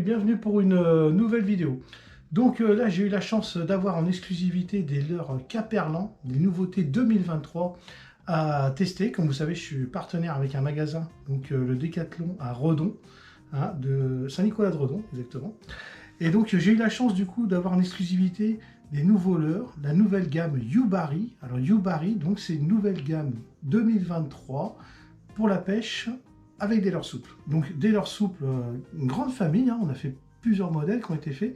bienvenue pour une nouvelle vidéo. Donc là, j'ai eu la chance d'avoir en exclusivité des leurres Caperlan, des nouveautés 2023 à tester. Comme vous savez, je suis partenaire avec un magasin, donc le Décathlon à Redon, hein, de Saint-Nicolas-de-Redon, exactement. Et donc j'ai eu la chance du coup d'avoir en exclusivité des nouveaux leurres, la nouvelle gamme Yubari. Alors Yubari, donc c'est une nouvelle gamme 2023 pour la pêche avec des leurres souples. Donc des leurres souples, une grande famille, hein, on a fait plusieurs modèles qui ont été faits.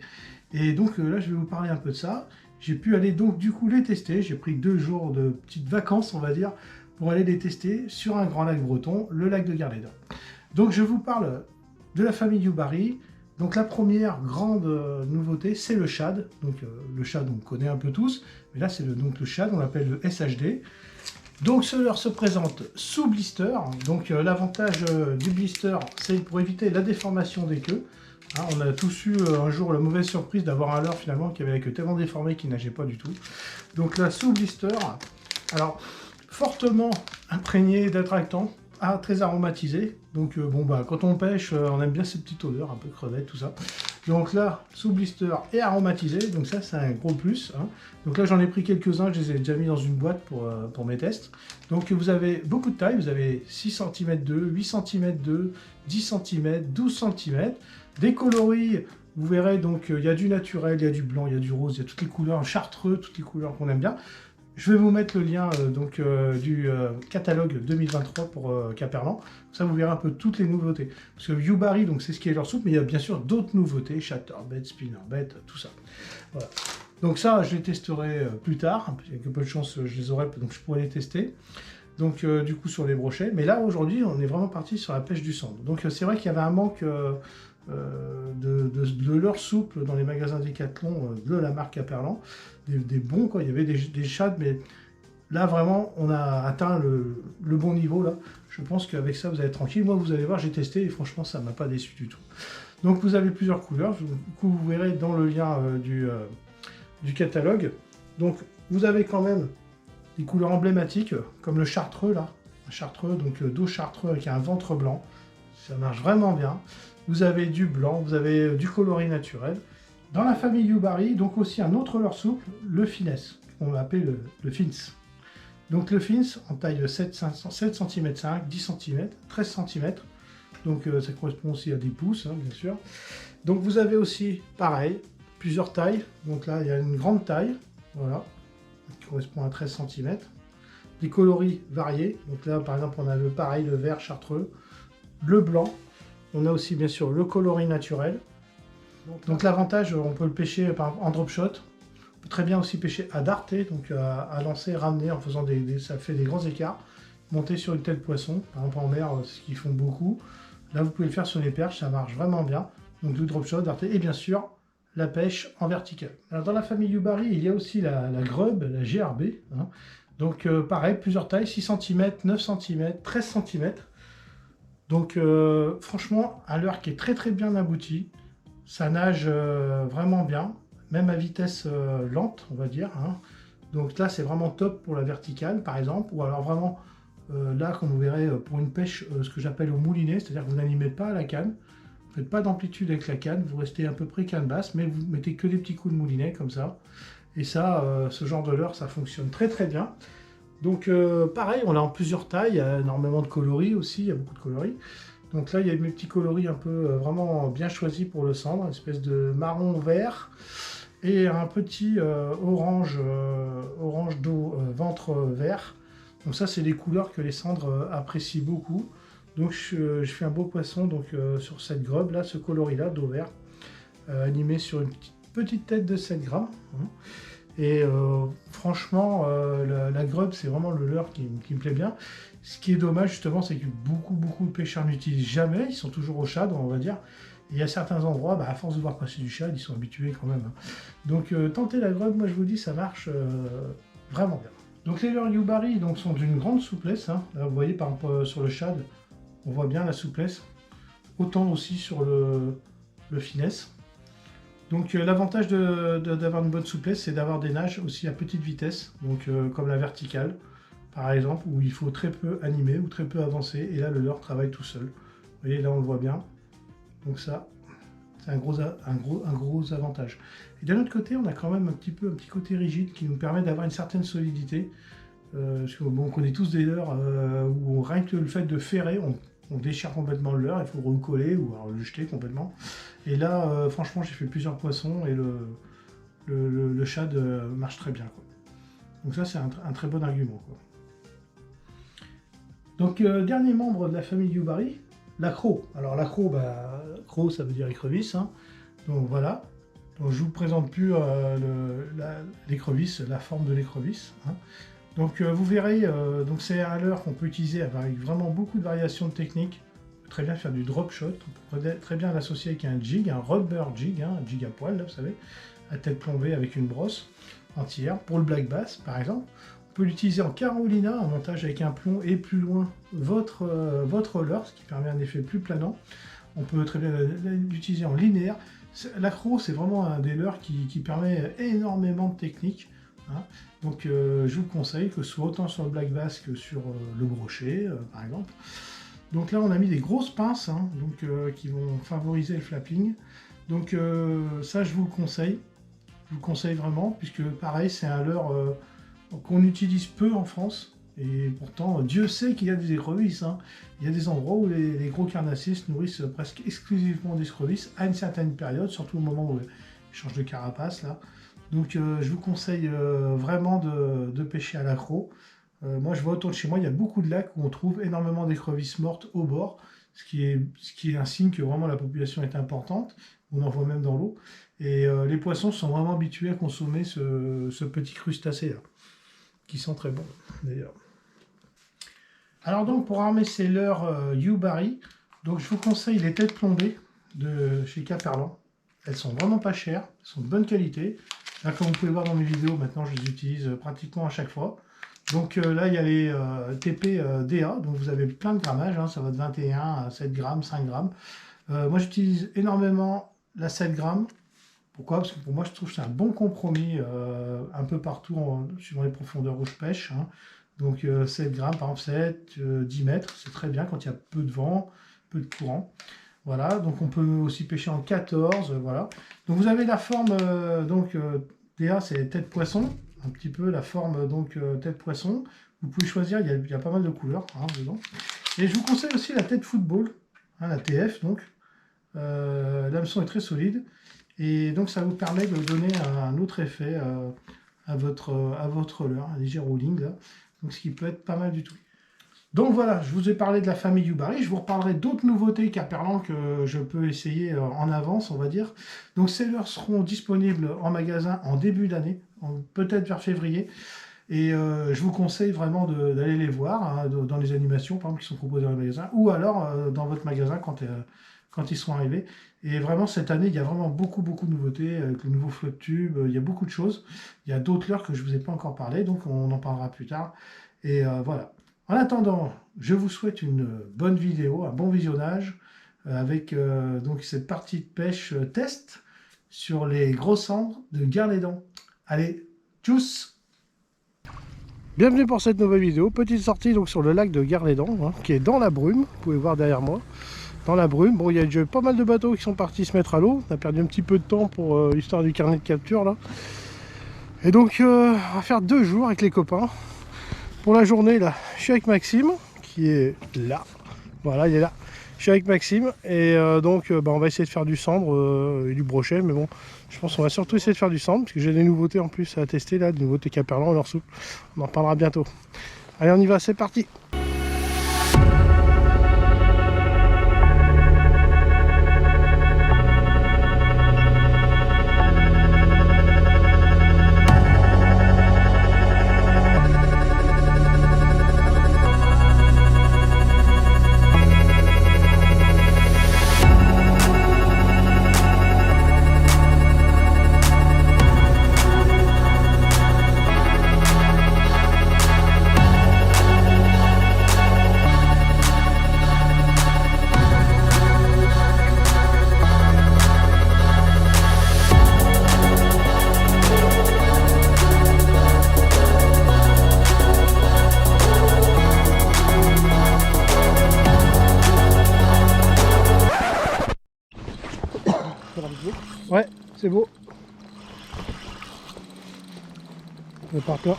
Et donc là, je vais vous parler un peu de ça. J'ai pu aller donc du coup les tester. J'ai pris 2 jours de petites vacances, on va dire, pour aller les tester sur un grand lac breton, le lac de Garleda. Donc je vous parle de la famille Yubari. Donc la première grande nouveauté, c'est le shad. Donc le shad, on connaît un peu tous, mais là c'est le shad, on l'appelle le SHD. Donc ce leurre se présente sous blister. Donc l'avantage du blister, c'est pour éviter la déformation des queues. Hein, on a tous eu un jour la mauvaise surprise d'avoir un leurre finalement qui avait la queue tellement déformée qu'il nageait pas du tout. Donc là sous blister, alors fortement imprégné d'attractants, très aromatisé. Donc bon bah quand on pêche, on aime bien ces petites odeurs, un peu crevettes, tout ça. Donc là, sous blister et aromatisé, donc ça c'est un gros plus. Hein. Donc là j'en ai pris quelques-uns, je les ai déjà mis dans une boîte pour mes tests. Donc vous avez beaucoup de taille, vous avez 6 cm 2, 8 cm 2, 10 cm, 12 cm. Des coloris, vous verrez donc il y a du naturel, il y a du blanc, il y a du rose, il y a toutes les couleurs, chartreux, toutes les couleurs qu'on aime bien. Je vais vous mettre le lien du catalogue 2023 pour Caperlan. Ça, vous verrez un peu toutes les nouveautés. Parce que Yubari, donc c'est ce qui est leur soupe, mais il y a bien sûr d'autres nouveautés, chatterbait, spinnerbait, tout ça. Voilà. Donc ça, je les testerai plus tard. Avec un peu de chance, je les aurai, donc je pourrai les tester. Donc du coup sur les brochets. Mais là, aujourd'hui, on est vraiment parti sur la pêche du cendre. Donc c'est vrai qu'il y avait un manque de leurres souples dans les magasins Décathlon de la marque Caperlan. Des bons, quoi. Il y avait des shads, mais là, vraiment, on a atteint le bon niveau, là. Je pense qu'avec ça, vous allez être tranquille. Moi, vous allez voir, j'ai testé, et franchement, ça ne m'a pas déçu du tout. Donc, vous avez plusieurs couleurs. Du coup, vous verrez dans le lien du catalogue. Donc, vous avez quand même des couleurs emblématiques, comme le chartreux, là. Un chartreux, donc dos chartreux avec un ventre blanc. Ça marche vraiment bien. Vous avez du blanc, vous avez du coloris naturel. Dans la famille Yubari, donc aussi un autre leurre souple, le finesse, qu'on va appeler le fins. Donc le fins en taille 7 cm 5, 10 cm, 13 cm. Donc ça correspond aussi à des pouces, hein, bien sûr. Donc vous avez aussi, pareil, plusieurs tailles. Donc là, il y a une grande taille, voilà, qui correspond à 13 cm. Des coloris variés. Donc là, par exemple, on a le vert chartreux, le blanc. On a aussi, bien sûr, le coloris naturel. Donc l'avantage, on peut le pêcher en drop shot. On peut très bien aussi pêcher à darter, donc à lancer, ramener en faisant ça fait des grands écarts. Monter sur une tête poisson, par exemple en mer, ce qu'ils font beaucoup. Là, vous pouvez le faire sur les perches, ça marche vraiment bien. Donc du drop shot, darter, et bien sûr, la pêche en vertical. Alors dans la famille Yubari, il y a aussi la grub, la GRB. Hein. Donc pareil, plusieurs tailles, 6 cm, 9 cm, 13 cm. Donc franchement, un leurre qui est très très bien abouti. Ça nage vraiment bien, même à vitesse lente, on va dire. Hein. Donc là, c'est vraiment top pour la verticale, par exemple. Ou alors vraiment, là, comme vous verrez, pour une pêche, ce que j'appelle au moulinet, c'est-à-dire que vous n'animez pas la canne. Vous ne faites pas d'amplitude avec la canne, vous restez à peu près canne basse, mais vous mettez que des petits coups de moulinet, comme ça. Et ça, ce genre de leurre, ça fonctionne très très bien. Donc pareil, on l'a en plusieurs tailles, il y a énormément de coloris aussi, il y a beaucoup de coloris. Donc là, il y a mes petits coloris un peu vraiment bien choisis pour le cendre, une espèce de marron vert et un petit orange d'eau, ventre vert. Donc ça, c'est des couleurs que les cendres apprécient beaucoup. Donc je fais un beau poisson donc, sur cette grub là, ce coloris-là d'eau vert, animé sur une petite tête de 7 grammes. Hein. Et franchement, la grub, c'est vraiment le leurre qui me plaît bien. Ce qui est dommage, justement, c'est que beaucoup de pêcheurs n'utilisent jamais. Ils sont toujours au shad, on va dire. Et il y a certains endroits, à force de voir passer du shad, ils sont habitués quand même. Hein. Donc, tentez la grub, moi je vous dis, ça marche vraiment bien. Donc, les leurres Yubari sont d'une grande souplesse. Hein. Là, vous voyez, par exemple, sur le shad, on voit bien la souplesse. Autant aussi sur le finesse. Donc l'avantage d'avoir une bonne souplesse, c'est d'avoir des nages aussi à petite vitesse, donc comme la verticale, par exemple, où il faut très peu animer ou très peu avancer, et là le leurre travaille tout seul. Vous voyez, là on le voit bien. Donc ça, C'est un gros avantage. Et d'un autre côté, on a quand même un petit côté rigide qui nous permet d'avoir une certaine solidité. Parce que, bon, on connaît tous des leurres où rien que le fait de ferrer, on déchire complètement le leurre, il faut le recoller ou alors le jeter complètement. Et là, franchement, j'ai fait plusieurs poissons et le shad marche très bien, quoi. Donc ça, c'est un très bon argument, quoi. Donc, dernier membre de la famille Yubari, l'accro. Alors l'accro, accro, ça veut dire écrevisse, hein. Donc voilà. Donc je vous présente plus l'écrevisse, la forme de l'écrevisse, hein. Donc vous verrez, donc c'est un leurre qu'on peut utiliser avec vraiment beaucoup de variations de techniques. On peut très bien faire du drop shot, on peut très bien l'associer avec un jig, un rubber jig, hein, un jig à poil, là, vous savez, à tête plombée avec une brosse entière, pour le black bass par exemple. On peut l'utiliser en Carolina, en montage avec un plomb et plus loin votre leurre, ce qui permet un effet plus planant. On peut très bien l'utiliser en linéaire. L'accro, c'est vraiment un des leurres qui permet énormément de techniques, hein. Donc je vous conseille que ce soit autant sur le black bass que sur le brochet, par exemple. Donc là, on a mis des grosses pinces, hein, donc, qui vont favoriser le flapping. Donc ça, je vous le conseille. Je vous le conseille vraiment, puisque pareil, c'est un leurre qu'on utilise peu en France. Et pourtant, Dieu sait qu'il y a des écrevisses, hein. Il y a des endroits où les gros carnassiers se nourrissent presque exclusivement d'écrevisses à une certaine période, surtout au moment où ils changent de carapace, là. Donc je vous conseille vraiment de pêcher à l'accro. Moi, je vois autour de chez moi, il y a beaucoup de lacs où on trouve énormément d'écrevisses mortes au bord, ce qui est un signe que vraiment la population est importante. On en voit même dans l'eau. Et les poissons sont vraiment habitués à consommer ce petit crustacé-là, qui sent très bon, d'ailleurs. Alors donc, pour armer ces leurres Yubari, donc je vous conseille les têtes plombées de chez Caperlan. Elles sont vraiment pas chères, elles sont de bonne qualité. Là, comme vous pouvez voir dans mes vidéos, maintenant je les utilise pratiquement à chaque fois. Donc là, il y a les TP DA, donc vous avez plein de grammages, hein, ça va de 21 à 7 grammes, 5 grammes. Moi, j'utilise énormément la 7 grammes. Pourquoi? Parce que pour moi, je trouve que c'est un bon compromis un peu partout, suivant les profondeurs où je pêche, hein. Donc 7 grammes, par exemple 7, 10 mètres, c'est très bien quand il y a peu de vent, peu de courant. Voilà, donc on peut aussi pêcher en 14, voilà. Donc vous avez la forme, DA, c'est tête poisson, un petit peu la forme, tête poisson. Vous pouvez choisir, il y a pas mal de couleurs, hein, dedans. Et je vous conseille aussi la tête football, hein, la TF, donc. L'hameçon est très solide, et donc ça vous permet de donner un autre effet à votre leurre, un léger rolling, là. Donc ce qui peut être pas mal du tout. Donc voilà, je vous ai parlé de la famille Yubari, je vous reparlerai d'autres nouveautés Caperlan que je peux essayer en avance, on va dire. Donc ces leurres seront disponibles en magasin en début d'année, peut-être vers février. Et je vous conseille vraiment d'aller les voir, hein, dans les animations, par exemple, qui sont proposées dans le magasin, ou alors dans votre magasin quand ils seront arrivés. Et vraiment, cette année, il y a vraiment beaucoup de nouveautés, avec le nouveau flotte tube, il y a beaucoup de choses. Il y a d'autres leurres que je ne vous ai pas encore parlé, donc on en parlera plus tard. Et voilà. En attendant, je vous souhaite une bonne vidéo, un bon visionnage, avec donc cette partie de pêche test sur les gros cendres de Garlédan. Allez, tchuss! Bienvenue pour cette nouvelle vidéo, petite sortie donc sur le lac de Garlédan, hein, qui est dans la brume, vous pouvez voir derrière moi, dans la brume. Bon, il y a déjà pas mal de bateaux qui sont partis se mettre à l'eau, on a perdu un petit peu de temps pour l'histoire du carnet de capture là. Et donc on va faire 2 jours avec les copains. Pour la journée là, je suis avec Maxime, qui est là, voilà, il est là. Je suis avec Maxime, et on va essayer de faire du cendre et du brochet, mais bon, je pense qu'on va surtout essayer de faire du cendre, parce que j'ai des nouveautés en plus à tester là, des nouveautés Caperlan, leur soupe. On en parlera bientôt. Allez, on y va, c'est parti! c'est beau. Prépare-toi.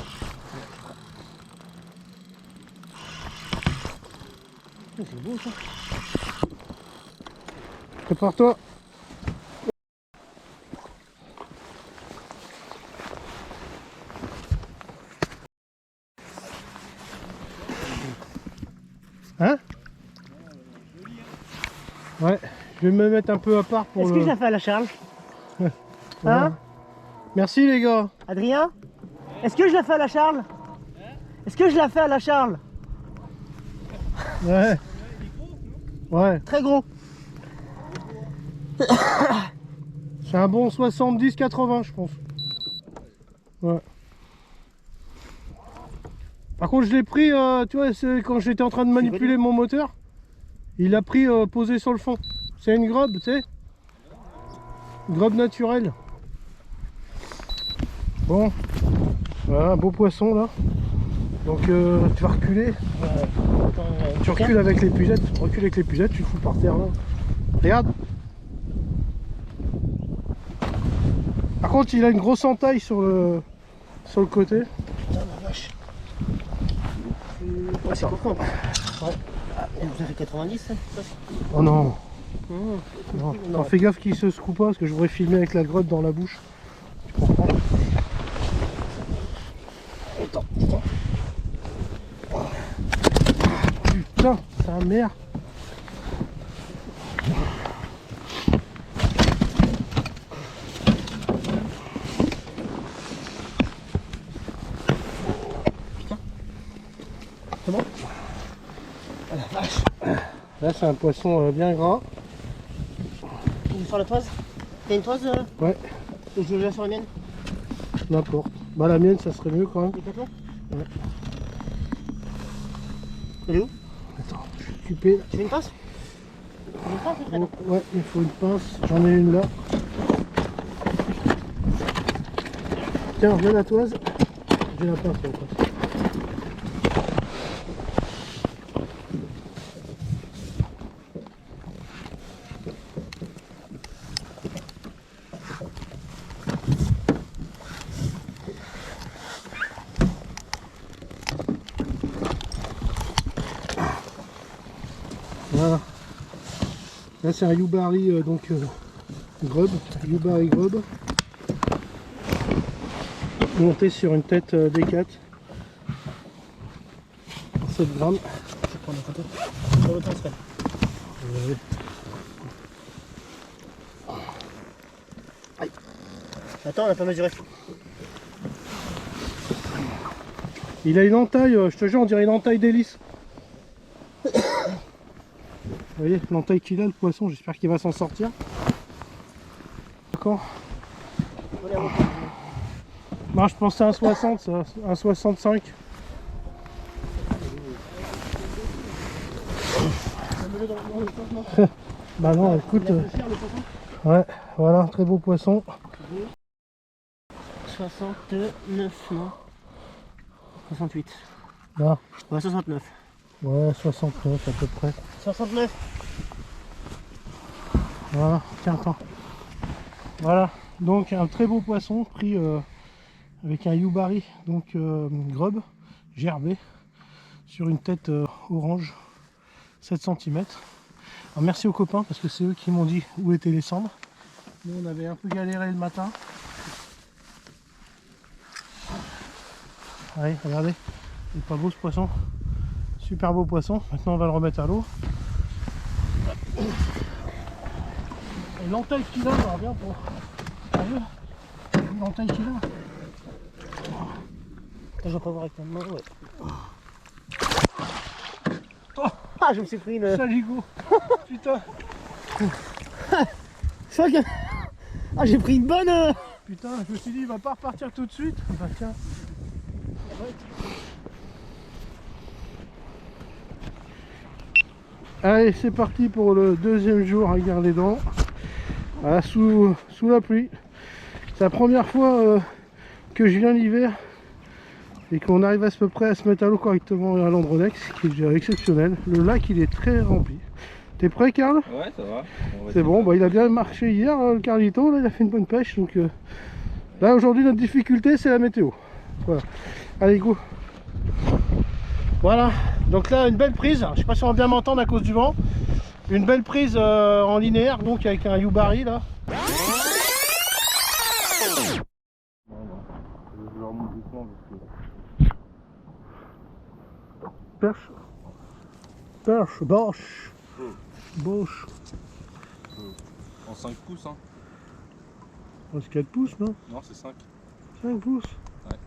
C'est beau ça. Prépare-toi. Hein? Ouais, je vais me mettre un peu à part pour Est-ce que je la fais à la Charles? Voilà. Hein? Merci les gars. Adrien? Est-ce que je la fais à la Charles? Est-ce que je la fais à la Charles? Ouais. Ouais. Très gros. C'est un bon 70-80 je pense. Ouais. Par contre je l'ai pris, tu vois, quand j'étais en train de manipuler mon moteur, il a pris posé sur le fond. C'est une grub, tu sais. Grub naturelle. Bon. Voilà, un beau poisson là. Donc tu vas reculer. Tu recules avec l'épuisette. Tu recules avec l'épuisette, tu le fous par terre là. Regarde. Par contre il a une grosse entaille sur le côté. Oh la vache. Ouais, c'est court. Ouais. Ah, vous avez 90 ça? Oh non. Mmh. Non. Alors, fais gaffe qu'il se secoue pas parce que je voudrais filmer avec la grotte dans la bouche. Tu comprends? Attends. Putain, c'est un merde. C'est bon? Oh la vache. Là c'est un poisson bien gras. Tu veux faire la toise? T'as une toise? Ouais, Je la sur la mienne? n'importe. Bah la mienne ça serait mieux quand même. Décathlon? Ouais. Elle est où? Attends, je suis occupé là. Tu veux une pince? Une pince ou traîneau? Ouais, il faut une pince. J'en ai une là. Tiens, viens la toise. J'ai la pince là. Voilà. Là c'est un Yubari grub, Yubari grub. Monté sur une tête D4. 7 grammes. Je vais prendre la photo. Dans l'autre sens, Fred. Ouais. Aïe. Attends, on n'a pas mesuré. Il a une entaille, je te jure, on dirait une entaille d'hélice. Vous voyez l'entaille qu'il a, le poisson, j'espère qu'il va s'en sortir. D'accord. Moi je pensais à un 60, ça, un 65. Bah non, écoute. Ouais, voilà, très beau poisson. 69, non 68. Là, Ouais, 69. ouais, 69 à peu près. 69. Voilà, tiens, attends. Voilà, donc un très beau poisson pris avec un Yubari, donc grub, gerbé, sur une tête orange, 7 cm. Alors merci aux copains parce que c'est eux qui m'ont dit où étaient les cendres. Nous on avait un peu galéré le matin. Allez, regardez, il est pas beau ce poisson. Super beau poisson, maintenant on va le remettre à l'eau. Et l'entaille qu'il a, on revient pour... L'entaille qu'il a. Je vais pas voir avec ta main, ouais. Oh, ah, je me suis pris une... Saligo. Putain. C'est vrai que... Ah, j'ai pris une bonne... Putain, je me suis dit, il va pas repartir tout de suite. Bah tiens. Allez, c'est parti pour le deuxième jour à Gare-les-Dents. Voilà, sous la pluie. C'est la première fois que je viens l'hiver et qu'on arrive à peu près à se mettre à l'eau correctement à l'Andronex, qui est exceptionnel. Le lac il est très rempli. T'es prêt, Carl? Ouais, ça va. C'est bon, bah, il a bien marché hier, le Carlito, là, il a fait une bonne pêche. Donc là, aujourd'hui, notre difficulté, c'est la météo. Voilà. Allez, go. Voilà, donc là, une belle prise. Je sais pas si on va bien m'entendre à cause du vent. Une belle prise en linéaire, donc avec un Yubari, là. Perche. Perche, boche. Boche. En 5 pouces, hein. Oh, c'est 4 pouces, non? Non, c'est 5. 5 pouces. Ouais.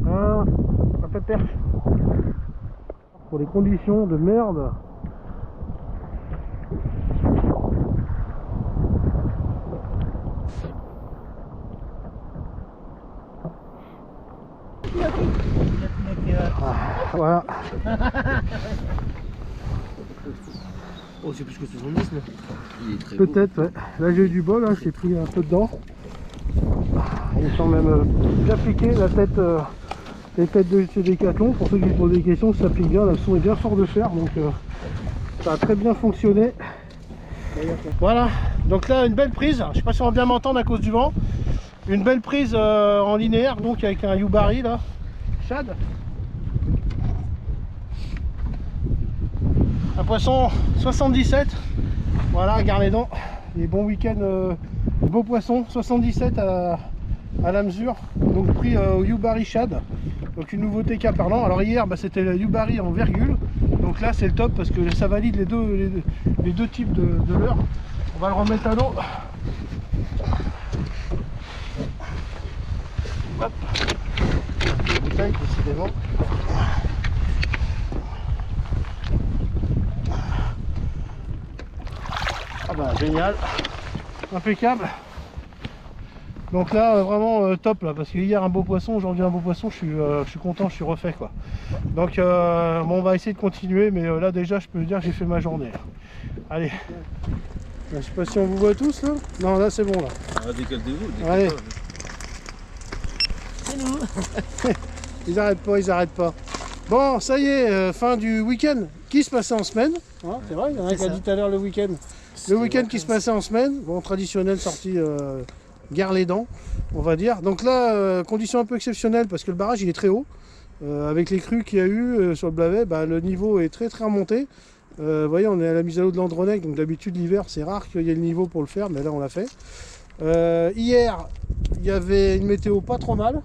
Ah, un peu de perche. Pour les conditions de merde. Ah, voilà. Oh, c'est plus que 70 là. Il est très beau. Peut-être, ouais. Là j'ai eu du bol, hein, j'ai pris un peu dedans. Ils sont même bien piqués, la tête, les têtes de chez Decathlon. Pour ceux qui se posent des questions, ça pique bien, le son est bien fort de fer, donc ça a très bien fonctionné. Voilà, donc là une belle prise, je sais pas si on va bien m'entendre à cause du vent. Une belle prise en linéaire, donc avec un Yubari là, shad. Un poisson 77, voilà, garde les dents. Et bon week-end, beau poisson, 77 à la mesure, donc pris au Yubari shad, donc une nouveauté cas parlant. Alors hier c'était le Yubari en virgule, donc là c'est le top parce que ça valide les deux types de leurre. On va le remettre à l'eau. Hop, bouteille décidément. Ah bah génial, impeccable. Donc là vraiment top là, parce que hier un beau poisson, aujourd'hui un beau poisson, je suis content, je suis refait quoi. Donc bon, on va essayer de continuer, mais là déjà je peux dire que j'ai fait ma journée. Allez, je sais pas si on vous voit tous là. Non, là c'est bon là. Ah, décalez-vous. Allez. C'est nous. Ils arrêtent pas. Bon, ça y est, fin du week-end qui se passait en semaine. Hein, c'est vrai, il y en a qui a dit tout à l'heure le week-end. Le week-end qui se passait en semaine. Bon, traditionnel sortie gare les dents, on va dire. Donc là, condition un peu exceptionnelle parce que le barrage il est très haut. Avec les crues qu'il y a eu sur le Blavet, le niveau est très remonté. Vous voyez, on est à la mise à l'eau de l'Andronec, donc d'habitude l'hiver c'est rare qu'il y ait le niveau pour le faire, mais là on l'a fait. Hier, il y avait une météo pas trop mal.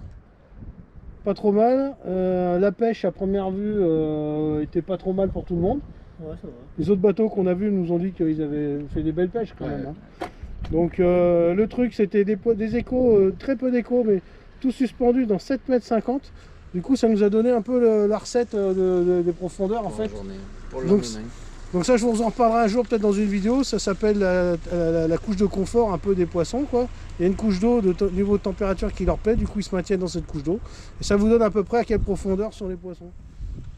La pêche à première vue était pas trop mal pour tout le monde. Ouais, ça va. Les autres bateaux qu'on a vus nous ont dit qu'ils avaient fait des belles pêches quand même. Hein. Donc le truc c'était des échos, très peu d'échos, mais tout suspendu dans 7,50 m. Du coup ça nous a donné un peu la recette des profondeurs en fait. Donc ça je vous en reparlerai un jour peut-être dans une vidéo, ça s'appelle la couche de confort un peu des poissons quoi. Il y a une couche d'eau de niveau de température qui leur plaît, du coup ils se maintiennent dans cette couche d'eau. Et ça vous donne à peu près à quelle profondeur sont les poissons.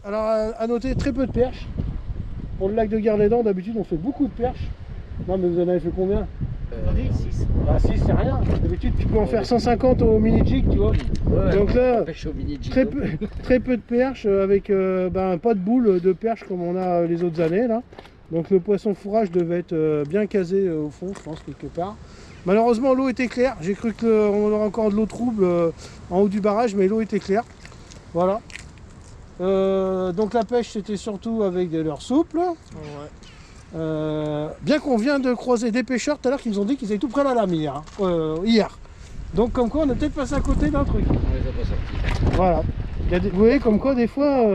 Alors à noter très peu de perches. Pour le lac de Gare-les-Dents d'habitude on fait beaucoup de perches. Non mais vous en avez fait combien? 6. Bah 6 c'est rien, d'habitude tu peux en faire 150 au mini-jig tu vois. Ouais, donc là très peu de perches avec pas de boule de perches comme on a les autres années là. Donc le poisson fourrage devait être bien casé au fond je pense quelque part. Malheureusement l'eau était claire, j'ai cru qu'on aurait encore de l'eau trouble en haut du barrage mais l'eau était claire. Voilà. Donc la pêche c'était surtout avec des leurres souples. Ouais. Bien qu'on vient de croiser des pêcheurs tout à l'heure qui nous ont dit qu'ils avaient tout près de la lame hier. Hier. Donc comme quoi on est peut-être passé à côté d'un truc. On les a pas sortis. Voilà. Vous voyez comme quoi des fois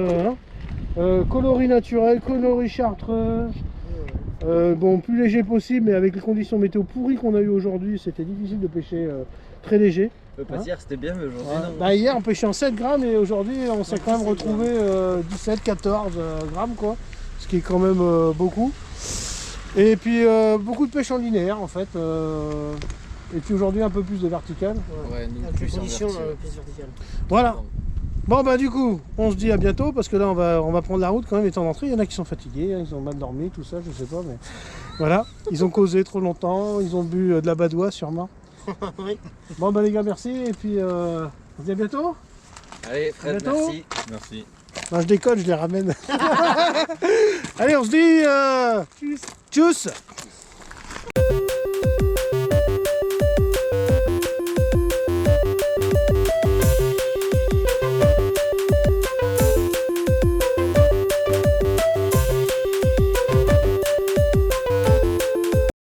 coloris naturels, coloris chartreux. Bon plus léger possible mais avec les conditions météo pourries qu'on a eu aujourd'hui c'était difficile de pêcher très léger. Hier c'était bien mais aujourd'hui non. Hier on pêchait en 7 grammes et aujourd'hui on s'est quand même retrouvé 17-14 grammes quoi. Ce qui est quand même beaucoup. Et puis beaucoup de pêche en linéaire en fait. Et puis aujourd'hui un peu plus de vertical. Ouais, nous Avec les plus en conditions vertical. plus verticales. Voilà. Bon du coup on se dit à bientôt parce que là on va prendre la route quand même étant d'entrée. Il y en a qui sont fatigués, ils ont mal dormi, tout ça, je sais pas mais voilà. Ils ont causé trop longtemps, ils ont bu de la badoie sûrement. Oui. Bon bah les gars, merci et puis on se dit à bientôt. Allez, Fred, bientôt. merci. Merci. Bah, je déconne, je les ramène. Allez, on se dit tchuss.